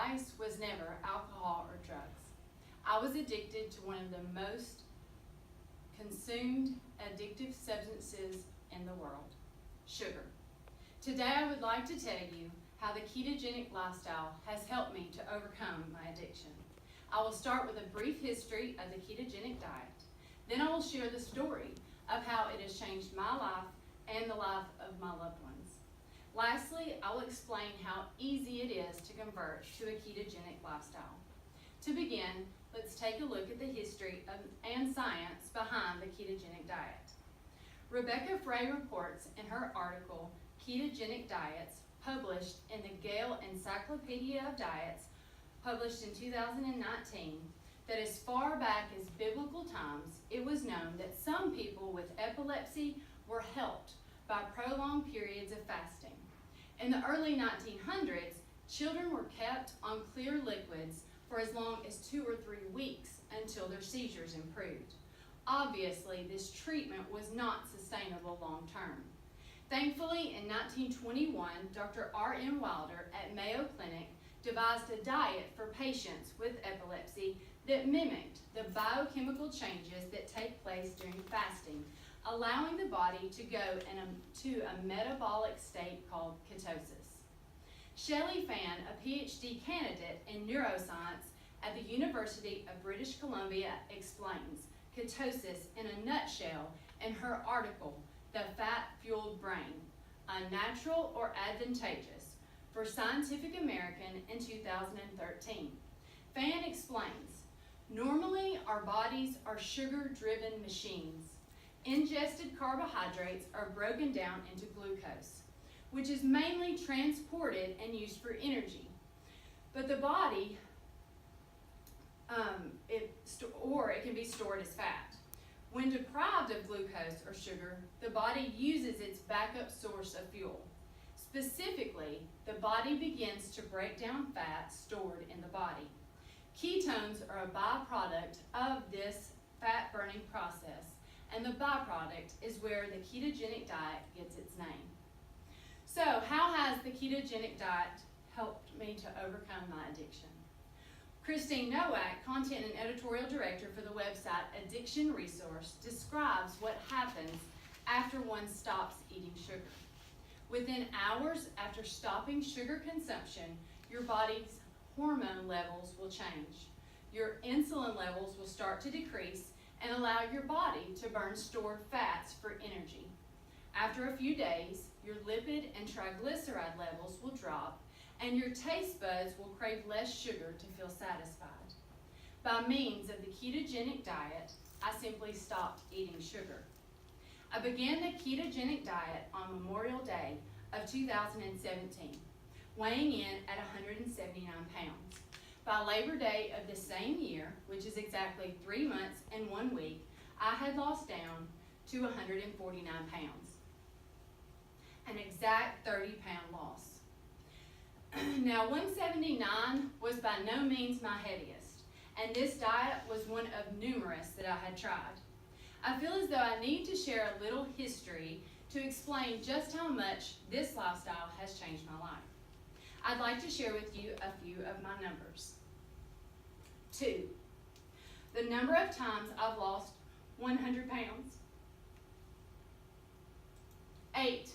vice was never alcohol or drugs. I was addicted to one of the most consumed addictive substances in the world, sugar. Today I would like to tell you how the ketogenic lifestyle has helped me to overcome my addiction. I will start with a brief history of the ketogenic diet. Then I will share the story of how it has changed my life and the life of my loved ones. Lastly, I will explain how easy it is to convert to a ketogenic lifestyle. To begin, let's take a look at the history and science behind the ketogenic diet. Rebecca Frey reports in her article, Ketogenic Diets, published in the Gale Encyclopedia of Diets, published in 2019, that as far back as biblical times, it was known that some people with epilepsy were helped by prolonged periods of fasting. In the early 1900s, children were kept on clear liquids for as long as 2 or 3 weeks until their seizures improved. Obviously, this treatment was not sustainable long term. Thankfully, in 1921, Dr. R.M. Wilder at Mayo Clinic devised a diet for patients with epilepsy that mimicked the biochemical changes that take place during fasting, allowing the body to go into a metabolic state called ketosis. Shelley Fan, a PhD candidate in neuroscience at the University of British Columbia, explains ketosis in a nutshell in her article, The Fat-Fueled Brain, Unnatural or Advantageous, for Scientific American in 2013. Fan explains, normally our bodies are sugar-driven machines. Ingested carbohydrates are broken down into glucose, which is mainly transported and used for energy. But the body, it can be stored as fat. When deprived of glucose or sugar, the body uses its backup source of fuel. Specifically, the body begins to break down fat stored in the body. Ketones are a byproduct of this fat-burning process, and the byproduct is where the ketogenic diet gets its name. So, how has the ketogenic diet helped me to overcome my addiction? Christine Nowak, content and editorial director for the website Addiction Resource, describes what happens after one stops eating sugar. Within hours after stopping sugar consumption, your body's hormone levels will change. Your insulin levels will start to decrease and allow your body to burn stored fats for energy. After a few days, your lipid and triglyceride levels will drop, and your taste buds will crave less sugar to feel satisfied. By means of the ketogenic diet, I simply stopped eating sugar. I began the ketogenic diet on Memorial Day of 2017, weighing in at 179 pounds. By Labor Day of the same year, which is exactly 3 months and 1 week, I had lost down to 149 pounds, an exact 30-pound loss. Now, 179 was by no means my heaviest, and this diet was one of numerous that I had tried. I feel as though I need to share a little history to explain just how much this lifestyle has changed my life. I'd like to share with you a few of my numbers. 2, the number of times I've lost 100 pounds. 8,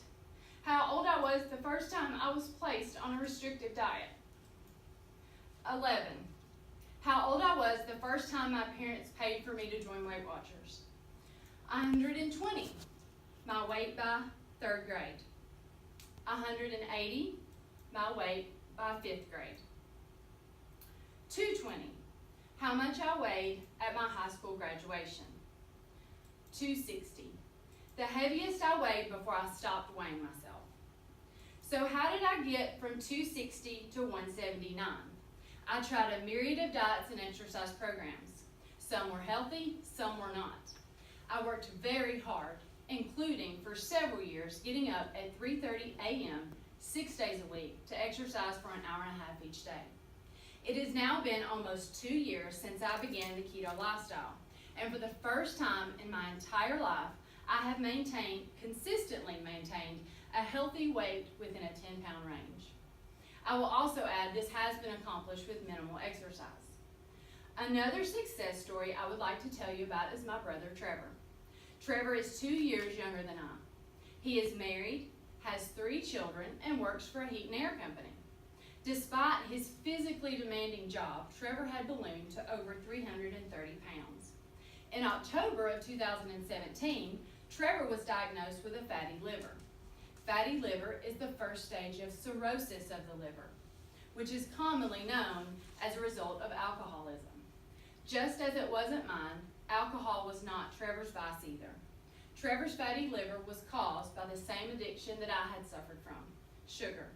how old I was the first time I was placed on a restrictive diet. 11, how old I was the first time my parents paid for me to join Weight Watchers. 120, my weight by 3rd grade. 180, my weight by 5th grade. 220, how much I weighed at my high school graduation. 260, the heaviest I weighed before I stopped weighing myself. So how did I get from 260 to 179? I tried a myriad of diets and exercise programs. Some were healthy, some were not. I worked very hard, including for several years getting up at 3:30 a.m. 6 days a week to exercise for an hour and a half each day. It has now been almost 2 years since I began the keto lifestyle, and for the first time in my entire life, I have consistently maintained a healthy weight within a 10-pound range. I will also add this has been accomplished with minimal exercise. Another success story I would like to tell you about is my brother Trevor. Trevor is 2 years younger than I. He is married, has 3 children, and works for a heat and air company. Despite his physically demanding job, Trevor had ballooned to over 330 pounds. In October of 2017, Trevor was diagnosed with a fatty liver. Fatty liver is the first stage of cirrhosis of the liver, which is commonly known as a result of alcoholism. Just as it wasn't mine, alcohol was not Trevor's vice either. Trevor's fatty liver was caused by the same addiction that I had suffered from, sugar.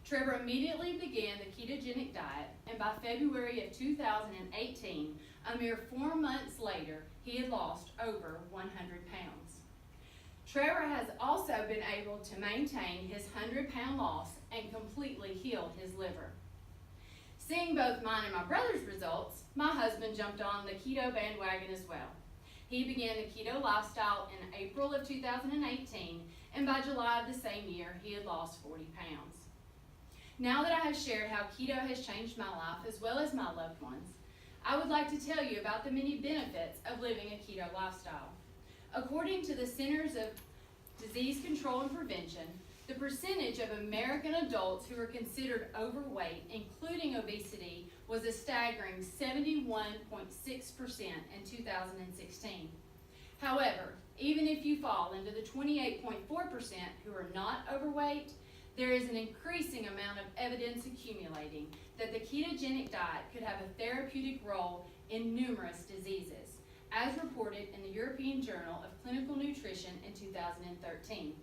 Trevor immediately began the ketogenic diet, and by February of 2018, a mere 4 months later, he had lost over 100 pounds. Trevor has also been able to maintain his 100-pound loss and completely healed his liver. Seeing both mine and my brother's results, my husband jumped on the keto bandwagon as well. He began the keto lifestyle in April of 2018, and by July of the same year, he had lost 40 pounds. Now that I have shared how keto has changed my life as well as my loved ones, I would like to tell you about the many benefits of living a keto lifestyle. According to the Centers of Disease Control and Prevention, the percentage of American adults who were considered overweight, including obesity, was a staggering 71.6% in 2016. However, even if you fall into the 28.4% who are not overweight, there is an increasing amount of evidence accumulating that the ketogenic diet could have a therapeutic role in numerous diseases, as reported in the European Journal of Clinical Nutrition in 2013.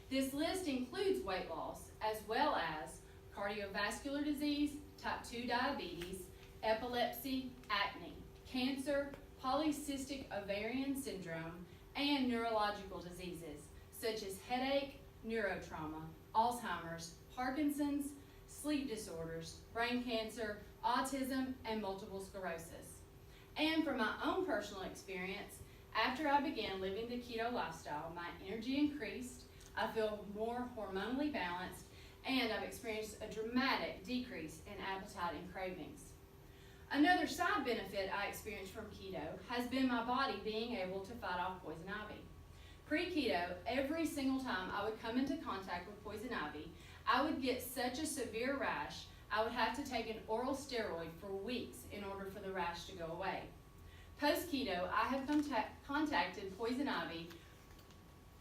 This list includes weight loss, as well as cardiovascular disease, type 2 diabetes, epilepsy, acne, cancer, polycystic ovarian syndrome, and neurological diseases, such as headache, neurotrauma, Alzheimer's, Parkinson's, sleep disorders, brain cancer, autism, and multiple sclerosis. And from my own personal experience, after I began living the keto lifestyle, my energy increased, I feel more hormonally balanced, and I've experienced a dramatic decrease in appetite and cravings. Another side benefit I experienced from keto has been my body being able to fight off poison ivy. Pre-keto, every single time I would come into contact with poison ivy, I would get such a severe rash, I would have to take an oral steroid for weeks in order for the rash to go away. Post-keto, I have contacted poison ivy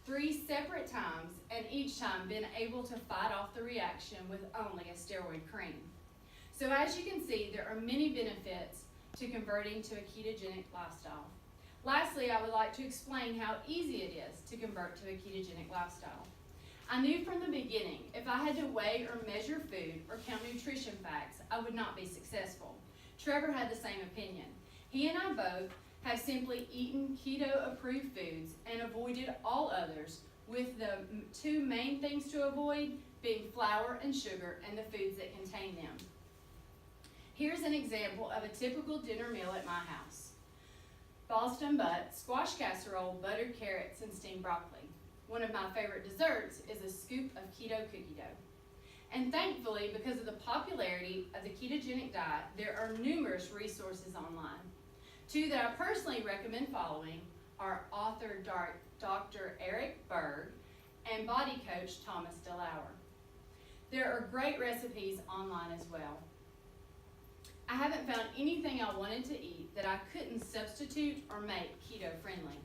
3 separate times, and each time been able to fight off the reaction with only a steroid cream. So as you can see, there are many benefits to converting to a ketogenic lifestyle. Lastly, I would like to explain how easy it is to convert to a ketogenic lifestyle. I knew from the beginning, if I had to weigh or measure food or count nutrition facts, I would not be successful. Trevor had the same opinion. He and I both have simply eaten keto-approved foods and avoided all others, with the 2 main things to avoid being flour and sugar and the foods that contain them. Here's an example of a typical dinner meal at my house. Boston butt, squash casserole, buttered carrots, and steamed broccoli. One of my favorite desserts is a scoop of keto cookie dough. And thankfully, because of the popularity of the ketogenic diet, there are numerous resources online. 2 that I personally recommend following are author Dr. Eric Berg and body coach Thomas DeLauer. There are great recipes online as well. I haven't found anything I wanted to eat that I couldn't substitute or make keto friendly.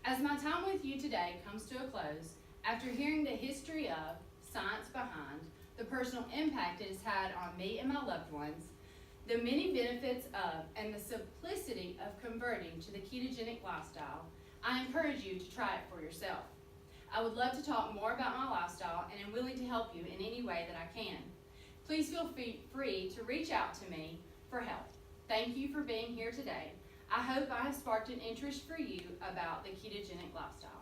As my time with you today comes to a close, after hearing the history of, science behind, the personal impact it has had on me and my loved ones, the many benefits of, and the simplicity of converting to the ketogenic lifestyle, I encourage you to try it for yourself. I would love to talk more about my lifestyle and am willing to help you in any way that I can. Please feel free to reach out to me for help. Thank you for being here today. I hope I have sparked an interest for you about the ketogenic lifestyle.